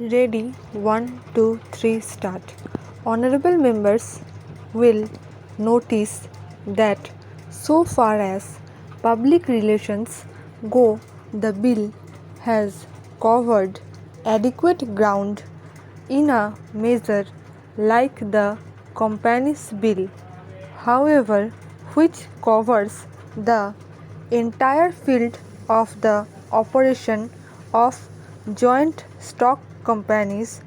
Ready, 1, 2, 3, start. Honorable members will notice that so far as public relations go, the bill has covered adequate ground in a measure like the Companies Bill, however, which covers the entire field of the operation of joint stock companies.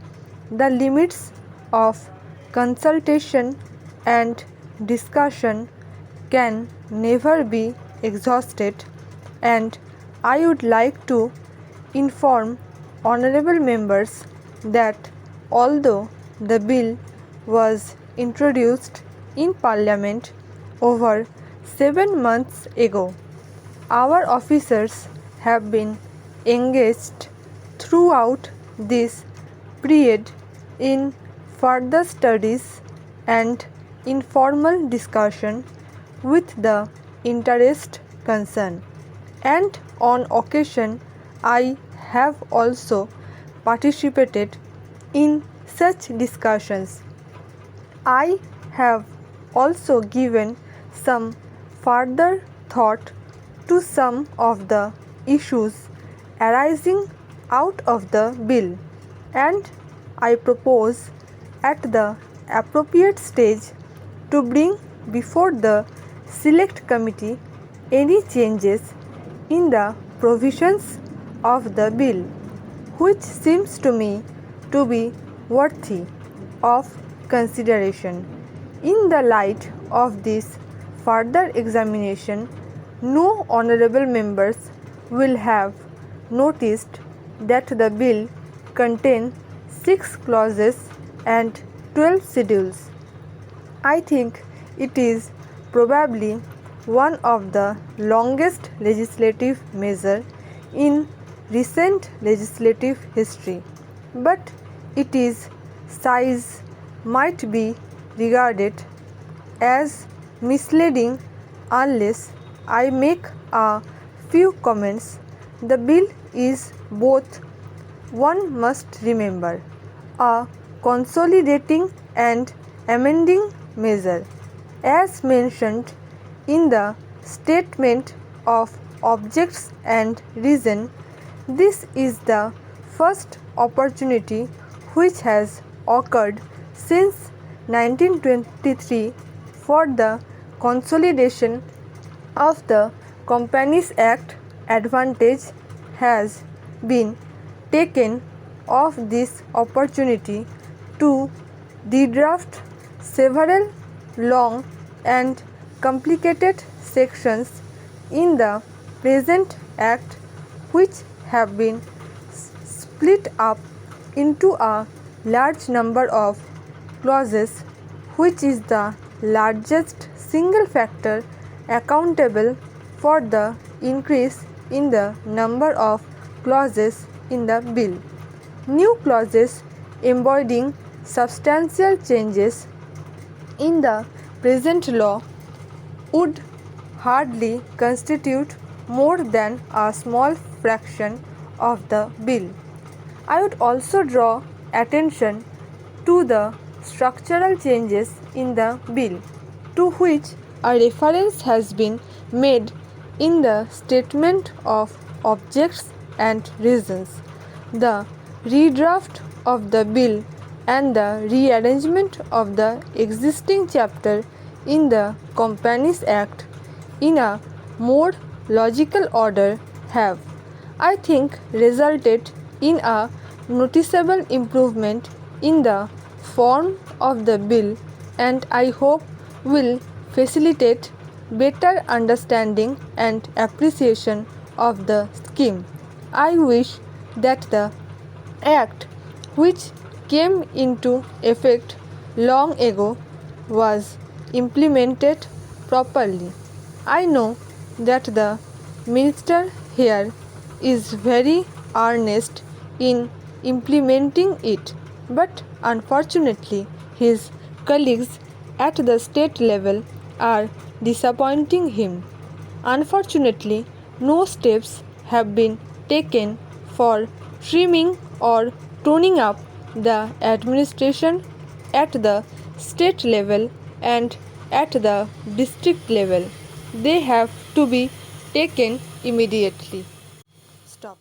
The limits of consultation and discussion can never be exhausted, and I would like to inform honorable members that although the bill was introduced in Parliament over 7 months ago, our officers have been engaged throughout this period in further studies and informal discussion with the interest concerned, and on occasion I have also participated in such discussions. I have also given some further thought to some of the issues arising out of the bill, and I propose at the appropriate stage to bring before the Select Committee any changes in the provisions of the bill which seems to me to be worthy of consideration. In the light of this further examination, no honorable members will have noticed that the bill contains 6 clauses and 12 schedules. I think it is probably one of the longest legislative measures in recent legislative history, but its size might be regarded as misleading unless I make a few comments. The bill is both, one must remember, a consolidating and amending measure. As mentioned in the statement of objects and reason, this is the first opportunity which has occurred since 1923 for the consolidation of the Companies Act. Advantage has been taken of this opportunity to redraft several long and complicated sections in the present Act, which have been split up into a large number of clauses, which is the largest single factor accountable for the increase in the number of clauses in the bill. New clauses embodying substantial changes in the present law would hardly constitute more than a small fraction of the bill. I would also draw attention to the structural changes in the bill, to which a reference has been made in the statement of objects and reasons. The redraft of the bill and the rearrangement of the existing chapter in the Companies Act in a more logical order have, I think, resulted in a noticeable improvement in the form of the bill, and I hope will facilitate better understanding and appreciation of the scheme. I wish that the Act, which came into effect long ago, was implemented properly. I know that the Minister here is very earnest in implementing it, but unfortunately his colleagues at the state level are disappointing him. Unfortunately, no steps have been taken for trimming or toning up the administration at the state level and at the district level. They have to be taken immediately. Stop.